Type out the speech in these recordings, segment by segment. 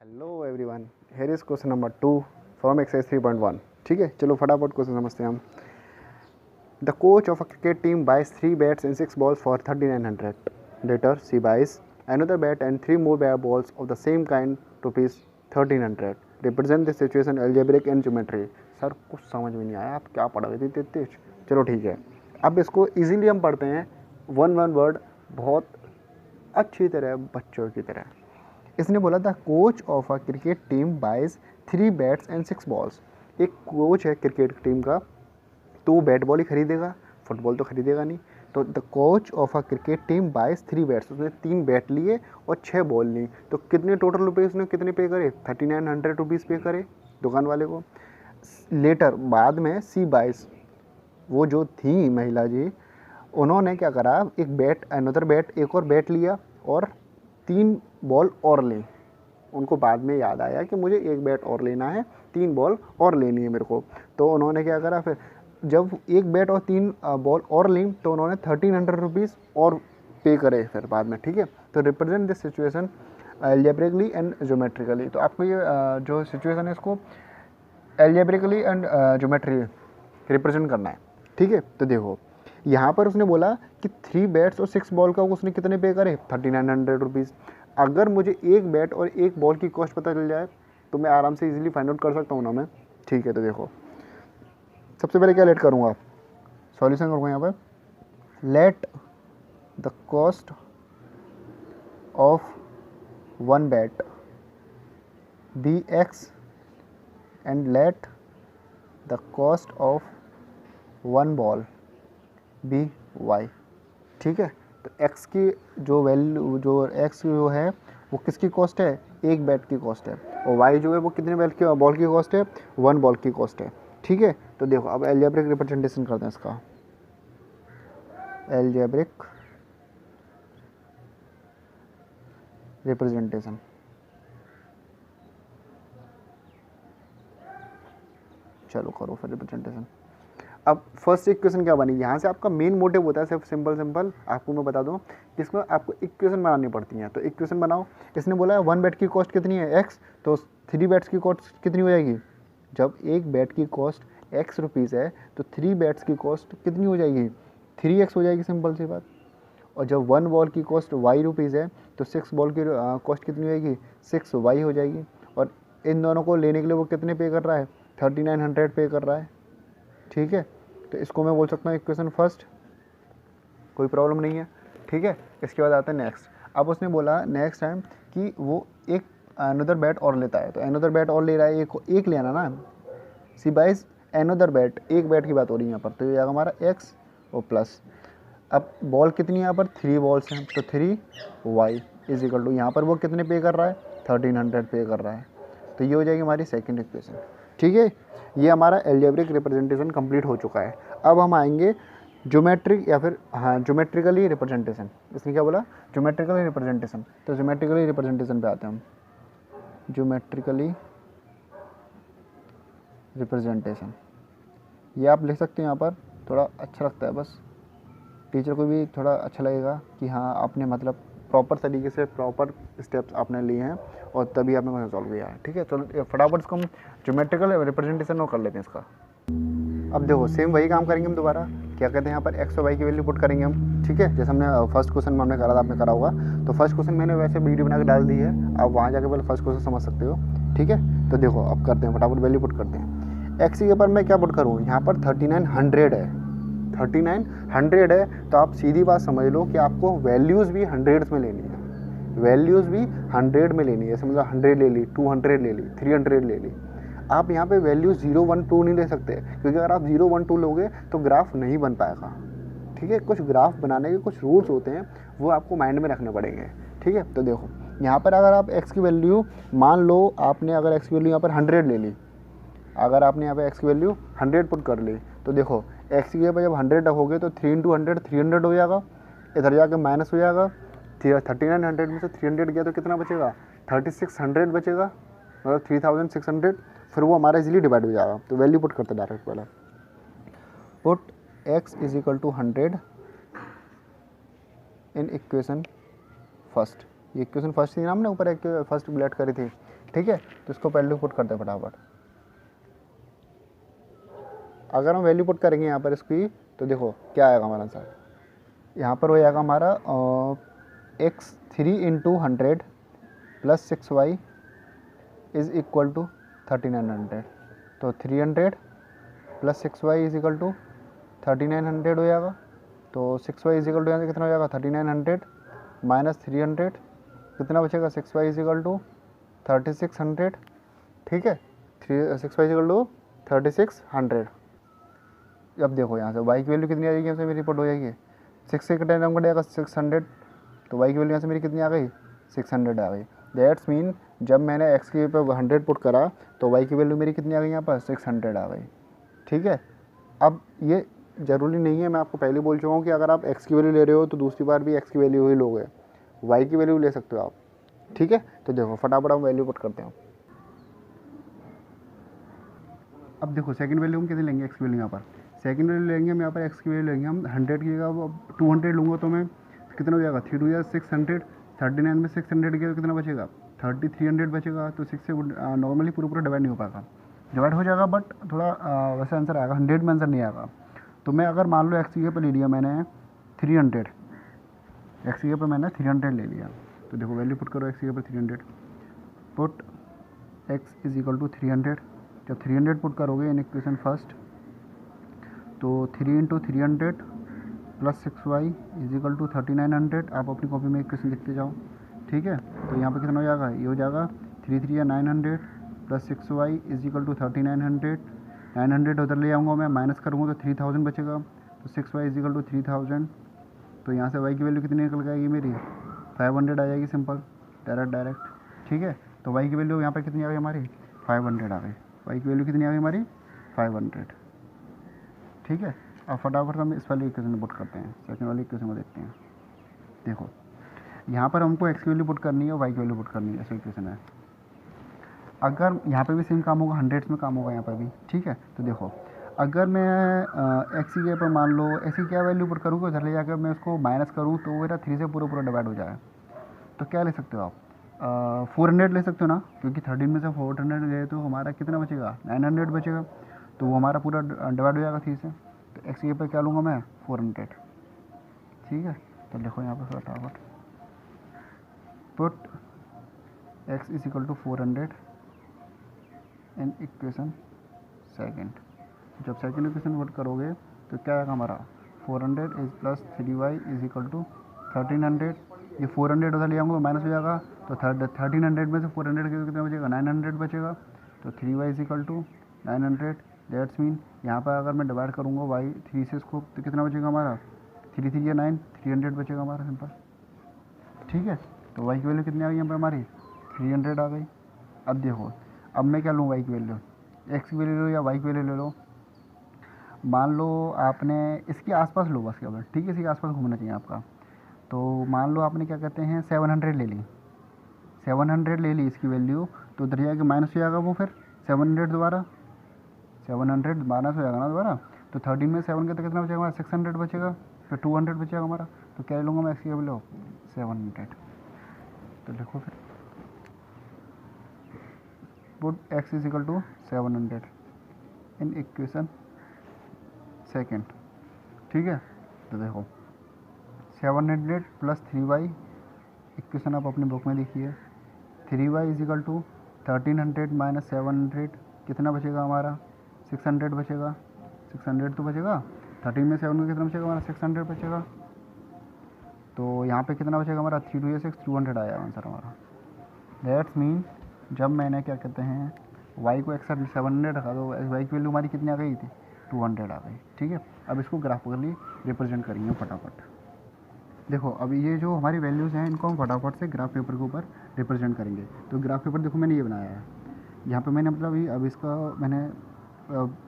Hello everyone, here is question number 2 from exercise 3.1। ठीक है, चलो फटाफट क्वेश्चन समझते हैं हम। The coach of a cricket team buys 3 bats and 6 balls for 3900। Later she buys another bat and 3 more balls of the same kind rupees 1300। Represent this situation algebraic and geometry. Sir कुछ समझ में नहीं आया, आप क्या पढ़ रहे थे इतने तेज। चलो ठीक है, अब इसको इजीली हम पढ़ते हैं वन वर्ड, बहुत अच्छी तरह, बच्चों की तरह। इसने बोला था coach of a cricket team buys 3 bats and 6 balls. एक कोच है क्रिकेट टीम का, तो वो बैट बॉल ही खरीदेगा, फुटबॉल तो खरीदेगा नहीं। तो the coach of a cricket team buys 3 bats, उसने 3 बैट लिए और 6 बॉल ली। तो कितने टोटल रुपये उसने कितने पे करे? 3900 रुपीज़ पे करे दुकान वाले को। लेटर बाद में सी बाइज, वो जो थी महिला जी, उन्होंने क्या करा, एक बैट अनदर बैट, एक और बैट लिया और 3 बॉल और ली। उनको बाद में याद आया कि मुझे एक बैट और लेना है, 3 बॉल और लेनी है मेरे को। तो उन्होंने क्या करा, फिर जब एक बैट और 3 बॉल और ली तो उन्होंने 1300 रुपीज़ और पे करे फिर बाद में। ठीक है, तो represent this situation algebraically and geometrically. तो आपको ये जो सिचुएशन है इसको एल्जेब्रिकली एंड ज्योमेट्री रिप्रेजेंट करना है। ठीक है, तो देखो यहाँ पर उसने बोला कि 3 बैट्स और 6 बॉल का उसने कितने पे करे? 3900 रुपीज़। अगर मुझे एक बैट और एक बॉल की कॉस्ट पता चल जाए तो मैं आराम से इजीली फाइंड आउट कर सकता हूँ ना मैं। ठीक है, तो देखो सबसे पहले क्या लेट करूँगा, सॉल्यूशन करूँगा यहाँ पर। Let the cost of one bat be x and let the cost of one ball be y. ठीक है, तो x की जो वैल्यू, जो x जो है वो किसकी कॉस्ट है? एक बैट की कॉस्ट है। और y जो है वो कितने बैट की बॉल की कॉस्ट है? 1 बॉल की कॉस्ट है। ठीक है, तो देखो अब एल्जेब्रिक रिप्रेजेंटेशन करते हैं इसका। एल्जेब्रिक रिप्रेजेंटेशन, चलो करो फिर रिप्रेजेंटेशन। अब फर्स्ट इक्वेशन क्या बनी, यहाँ से आपका मेन मोटिव होता है सिर्फ सिंपल आपको मैं बता दूँ कि इसमें आपको इक्वेशन बनानी पड़ती हैं। तो इक्वेशन बनाओ। इसने बोला है 1 बैट की कॉस्ट कितनी है? x, तो 3 बैट्स की कॉस्ट कितनी हो जाएगी? जब एक बैट की कॉस्ट x रुपीज़ है तो 3 बैट्स की कॉस्ट कितनी हो जाएगी? 3x हो जाएगी, सिंपल सी बात। और जब 1 बॉल की कॉस्ट y रुपीज़ है तो 6 बॉल की कॉस्ट कितनी हो जाएगी? 6y हो जाएगी। और इन दोनों को लेने के लिए वो कितने पे कर रहा है? 3900 पे कर रहा है। ठीक है, तो इसको मैं बोल सकता हूँ इक्वेशन फर्स्ट, कोई प्रॉब्लम नहीं है। ठीक है, इसके बाद आता है नेक्स्ट। अब उसने बोला नेक्स्ट टाइम कि वो एक अनदर बैट और लेता है, तो अनदर बैट और ले रहा है, एक लेना ना, सी बाइज अनदर बैट, एक बैट की बात हो रही है यहाँ पर। तो ये हमारा एक्स और प्लस, अब बॉल कितनी है यहाँ पर? 3 बॉल्स हैं, तो 3y इज इक्वल टू, यहाँ पर वो कितने पे कर रहा है? 1300 पे कर रहा है। तो ये हो जाएगी हमारी सेकंड इक्वेशन। ठीक है, ये हमारा एल्जेब्रिक रिप्रेजेंटेशन कंप्लीट हो चुका है। अब हम आएंगे ज्योमेट्रिक या फिर ज्योमेट्रिकली रिप्रेजेंटेशन। इसने क्या बोला? Geometrically representation. तो ज्योमेट्रिकली रिप्रेजेंटेशन पे आते हैं हम। ज्योमेट्रिकली रिप्रेजेंटेशन, ये आप लिख सकते हैं यहाँ पर, थोड़ा अच्छा लगता है, बस टीचर को भी थोड़ा अच्छा लगेगा कि हाँ आपने मतलब प्रॉपर तरीके से प्रॉपर स्टेप्स आपने लिए हैं और तभी आपने क्वेश्चन सॉल्व किया है। ठीक है, चलो फटाफट इसको हम ज्योमेट्रिकल रिप्रेजेंटेशन और कर लेते हैं इसका। अब देखो सेम वही काम करेंगे हम दोबारा। क्या कहते हैं यहाँ पर एक्स और वाई की वैल्यू पुट करेंगे हम। ठीक है, जैसे हमने फर्स्ट क्वेश्चन में हमने करा था, आपने करा होगा। तो फर्स्ट क्वेश्चन मैंने वैसे वीडियो बना के डाल दी है, आप वहाँ जाकर पहले फर्स्ट क्वेश्चन समझ सकते हो। ठीक है, तो देखो अब करते हैं, फटाफट वैल्यू पुट करते हैं। एक्स के ऊपर मैं क्या पुट करूँ? यहाँ पर 3900 है, 3900 है, तो आप सीधी बात समझ लो कि आपको वैल्यूज़ भी हंड्रेड्स में लेनी है, वैल्यूज़ भी 100 में लेनी है। जैसे मतलब 100 ले ली, 200 ले ली, 300 ले ली। आप यहाँ पे वैल्यू 0, 1, 2 नहीं ले सकते, क्योंकि अगर आप 0, 1, 2 लोगे तो ग्राफ नहीं बन पाएगा। ठीक है, कुछ ग्राफ बनाने के कुछ रूल्स होते हैं, वो आपको माइंड में रखने पड़ेंगे। ठीक है, तो देखो यहाँ पर अगर आप x की वैल्यू, मान लो आपने अगर x की वैल्यू यहाँ पर 100 ले ली, अगर आपने यहाँ पे x की वैल्यू 100 पुट कर ली, तो देखो x की जगह जब 100 रखोगे तो 3 × 100 300 हो जाएगा, इधर जाके माइनस हो जाएगा। 3900 में से 300 गया तो कितना बचेगा? 3600 बचेगा, मतलब 3600। फिर वो हमारा इजीली डिवाइड हो जाएगा। तो वैल्यू पुट करते डायरेक्ट पहले, put x is equal to 100 in equation first. ये इक्वेशन फर्स्ट थी ना, हमने ऊपर एक फर्स्ट बुलेट करी थी ठीक है। तो इसको वैल्यू पुट करते हैं फटाफट। अगर हम वैल्यू पुट करेंगे यहाँ पर इसकी, तो देखो क्या आएगा हमारा आंसर। यहाँ पर हो जाएगा हमारा x3 into 100 plus 6y is equal to 3900। तो 300 plus 6y is equal to 3900 हो जाएगा। तो 6y इज इक्वल टू यहाँ से कितना हो जाएगा 3900 माइनस 300, कितना बचेगा 6y इज इक्वल टू 3600। ठीक है, 6y इज इक्वल टू 3600। अब देखो यहाँ से y की वैल्यू कितनी आ जाएगी, यहाँ से मेरी रिपोर्ट हो जाएगी 6 से कटा नंबर जाएगा 600। तो y की वैल्यू यहाँ से मेरी कितनी आ गई 600 आ गई। दैट्स मीन जब मैंने x के पे 100 पुट करा तो y की वैल्यू मेरी कितनी आ गई यहाँ पर 600 आ गई। ठीक है, अब ये ज़रूरी नहीं है, मैं आपको पहले बोल चुका हूँ कि अगर आप x की वैल्यू ले रहे हो तो दूसरी बार भी x की वैल्यू ही लोगे, y की वैल्यू ले सकते हो आप। ठीक है, तो देखो फटाफट हम वैल्यू पुट करते हैं। अब देखो सेकंड वैल्यू हम कितनी लेंगे, x की वैल्यू यहाँ पर सेकंड वैल्यू लेंगे हम यहाँ पर x की वैल्यू लेंगे हम 100 की जगह, अब 200 लूँगा तो मैं कितना हो जाएगा 3 2 600, 39 में 600 किया तो कितना बचेगा 3300 बचेगा। तो 6 से नॉर्मली पूरा डिवाइड नहीं हो पाएगा, डिवाइड हो जाएगा बट थोड़ा वैसे आंसर आएगा, 100 में आंसर नहीं आएगा। तो मैं अगर मान लो x की जगह पर ले लिया मैंने 300, x की जगह पर मैंने 300 ले लिया। तो देखो वैल्यू पुट करो x की जगह पर 300, put x is equal to 300। जब 300 पुट करोगे इन इक्वेशन फर्स्ट, तो 3 into 300 plus 6y is equal to 3900। आप अपनी कॉपी में इक्वेशन लिखते जाओ। ठीक है, तो यहाँ पे कितना हो जाएगा, ये हो जाएगा 3 3 या 900 plus 6y is equal to 3900। 900 उधर ले आऊँगा मैं, माइनस करूँगा तो 3000 बचेगा। तो 6y इज इक्वल टू 3000। तो यहाँ से y की वैल्यू कितनी निकल जाएगी मेरी 500 आ जाएगी, सिंपल डायरेक्ट। ठीक है, तो y की वैल्यू यहाँ पर कितनी आ गई हमारी 500 आ गई। y की वैल्यू कितनी आ गई हमारी 500। ठीक है, अब फटाफट हम इस वाली इक्वेशन पुट करते हैं, सेकंड वाली इक्वेशन को देखते हैं। देखो यहाँ पर हमको x की वैल्यू पुट करनी है और y की वैल्यू पुट करनी है, ऐसा इक्वेशन है। अगर यहाँ पे भी सेम काम होगा, 100 में काम होगा यहाँ पर भी। ठीक है, तो देखो अगर मैं x की जगह पर मान लो x की क्या वैल्यू पुट करूँगा, उधर ले जाकर मैं उसको माइनस करूँ तो मेरा 3 से पूरा डिवाइड हो जाए। तो क्या ले सकते हो आप 400 ले सकते हो ना, क्योंकि 13 में से 400 गए तो हमारा कितना बचेगा 900 बचेगा। तो वो हमारा पूरा डिवाइड हो जाएगा 3 से। तो x की पर क्या लूँगा मैं 400। ठीक है, तो देखो यहाँ पर फटाफट put x is equal to 400 in equation second. जब सेकंड इक्वेशन पुट करोगे तो क्या आएगा हमारा 400 is plus 3y is equal to 1300। ये 400 उधर ले आऊँगा तो माइनस हो जाएगा। तो 1300 में से 400 के कितना बचेगा 900 बचेगा। तो 3y is equal to 900। That's mean यहाँ पर अगर मैं डिवाइड करूँगा y 3 से इसको तो कितना बचेगा हमारा 3 3 या 9 300 बचेगा हमारा, सिंपल। ठीक है, तो y की वैल्यू कितनी आ गई यहाँ पर हमारी 300 आ गई। अब देखो अब मैं क्या लूँ y की वैल्यू, x की वैल्यू लो या y की वैल्यू ले लो। मान लो आपने इसके आसपास लो बस केवल, ठीक है, इसके आसपास घूमना चाहिए आपका। तो मान लो आपने क्या कहते हैं 700 ले ली, 700 ले ली इसकी वैल्यू। तो उधर जाके माइनस हो जाएगा वो, फिर 700 दोबारा 700 माइनस हो जाएगा ना दोबारा। तो 13 में 7 के तो कितना बचेगा हमारा 600 बचेगा, फिर 200 बचेगा हमारा। तो क्या लूँगा मैं इसकी वैल्यू 700। तो लिखो फिर put x is equal to 700 in equation second. ठीक है, तो देखो 700 प्लस 3y, इक्वेशन आप अपनी बुक में लिखिए। 3y is equal to 1300 minus 700 कितना बचेगा हमारा 600 बचेगा। 600 तो बचेगा, 13 में 7 का कितना बचेगा हमारा 600 बचेगा। तो यहाँ पे कितना बचेगा हमारा 3 2 या 6 200 आया आंसर हमारा। दैट्स मीन जब मैंने क्या कहते हैं y को एक्सेप्ट 700 रखा तो y की वैल्यू हमारी कितनी आ गई थी 200 आ गई। ठीक है, अब इसको ग्राफिकली रिप्रेजेंट करेंगे फटाफट। देखो अब ये जो हमारी वैल्यूज़ हैं इनको हम फटाफट से ग्राफ पेपर के ऊपर रिप्रेजेंट करेंगे। तो ग्राफ पेपर देखो मैंने ये बनाया है, यहाँ पे मैंने मतलब अब इसका मैंने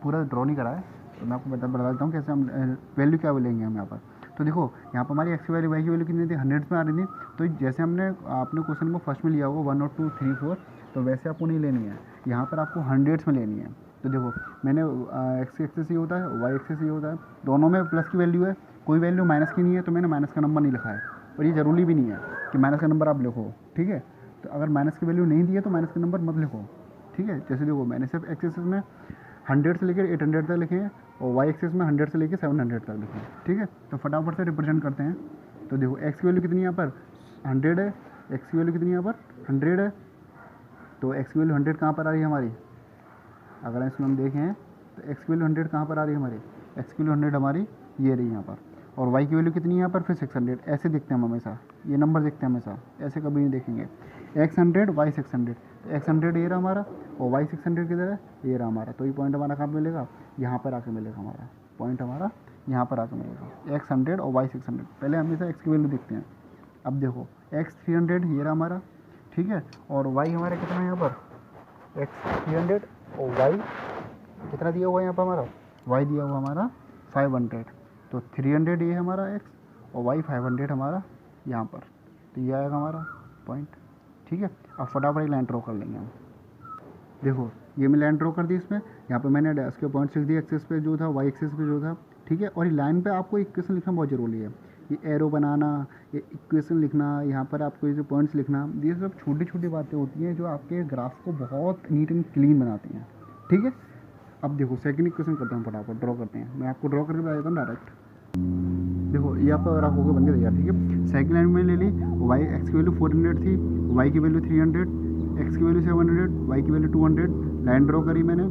पूरा ड्रॉ नहीं करा है। तो मैं आपको बता देता हूँ कैसे हम वैल्यू क्या लेंगे हम यहाँ पर। तो देखो यहाँ पर हमारी x की वैल्यू y की वैल्यू कितनी थी 100 में आ रही थी। तो जैसे हमने आपने क्वेश्चन को फर्स्ट में लिया होगा 1 और 2 3 4, तो वैसे आपको नहीं लेनी है, यहाँ पर आपको 100 में लेनी है। तो देखो मैंने x एक्सिस ये होता है, y एक्सिस ये होता है, दोनों में प्लस की वैल्यू है, कोई वैल्यू माइनस की नहीं है। तो मैंने माइनस का नंबर नहीं लिखा है, और ये ज़रूरी भी नहीं है कि माइनस का नंबर आप लिखो। ठीक है, तो अगर माइनस की वैल्यू नहीं दी है तो माइनस का नंबर मत लिखो, ठीक है। जैसे देखो मैंने सिर्फ एक्स एक्सिस में 100 से लेकर 800 तक लिखे हैं और वाई एक्सिस में 100 से लेकर 700 तक लिखे हैं, ठीक है। तो फटाफट से रिप्रेजेंट करते हैं। तो देखो एक्स की वैल्यू कितनी है यहाँ पर 100 है, एक्स की वैल्यू कितनी है यहाँ पर 100 है, तो एक्स की वैल्यू 100 कहाँ पर आ रही है हमारी, अगर इसमें हम देखें तो एक्स की वैल्यू 100 कहाँ पर आ रही है हमारी, एक्स की वैल्यू 100 हमारी ये रही यहाँ पर, और वाई की वैल्यू कितनी है यहाँ पर फिर 600। ऐसे दिखते हैं हम हमेशा, ये नंबर दिखते हैं हमेशा, ऐसे कभी नहीं देखेंगे। एक्स 100 वाई 600, तो एक्स 100 ये रहा हमारा और वाई 600 किधर है, ये रहा हमारा। तो ये पॉइंट हमारा कहाँ मिलेगा, यहाँ पर आके मिलेगा हमारा पॉइंट, हमारा यहाँ पर आके मिलेगा। एक्स 100 और वाई 600, पहले हमेशा एक्स की वैल्यू देखते हैं। अब देखो एक्स 300 ये रहा हमारा, ठीक है, और वाई हमारा कितना है यहाँ पर, एक्स 300 और वाई कितना दिया हुआ है यहाँ पर हमारा, वाई दिया हुआ हमारा 500, तो 300 ये हमारा एक्स और वाई 500 हमारा यहाँ पर, तो ये आएगा हमारा पॉइंट, ठीक है। अब फटाफट एक लाइन ड्रॉ कर लेंगे हम। देखो ये मैं लाइन ड्रॉ कर दी इसमें, यहाँ पे मैंने इसके पॉइंट लिख दिया, एक्सेस पे जो था वाई एक्सेस पे जो था, ठीक है। और ये लाइन पे आपको इक्वेशन लिखना बहुत ज़रूरी है, ये एरो बनाना, ये इक्वेशन लिखना, यहाँ पर आपको ये जो पॉइंट्स लिखना, ये सब छोटी छोटी बातें होती हैं जो आपके ग्राफ को बहुत नीट एंड क्लीन बनाती हैं, ठीक है। अब देखो सेकंड इक्वेशन करते हैं, फटाफट ड्रॉ करते हैं, मैं आपको ड्रॉ करके बता देता हूँ डायरेक्ट। देखो ये आपका ग्राफ होकर बन के तैयार, ठीक है। सेकंड लाइन में ले ली, वाई एक्स की वैल्यू 400 थी, वाई की वैल्यू 300, एक्स की वैल्यू 700, वाई की वैल्यू 200, लाइन ड्रॉ करी मैंने,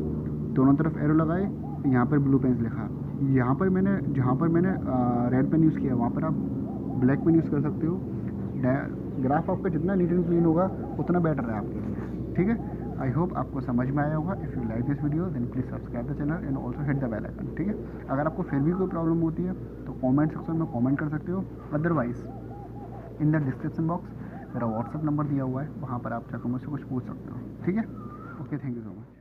दोनों तरफ एरो लगाए, यहाँ पर ब्लू पेन लिखा, यहाँ पर मैंने जहाँ पर मैंने रेड पेन यूज़ किया वहाँ पर आप ब्लैक पेन यूज़ कर सकते हो। ग्राफ आपका जितना नीट एंड क्लीन होगा उतना बेटर है आपके लिए, ठीक है। आई होप आपको समझ में आया होगा। If you like this video then please subscribe the channel and also hit the bell icon, ठीक है। अगर आपको फिर भी कोई प्रॉब्लम होती है तो कमेंट सेक्शन में कमेंट कर सकते हो, otherwise in the description box मेरा व्हाट्सअप नंबर दिया हुआ है, वहाँ पर आप जाकर मुझसे कुछ पूछ सकते हो, ठीक है। Okay, thank you so much.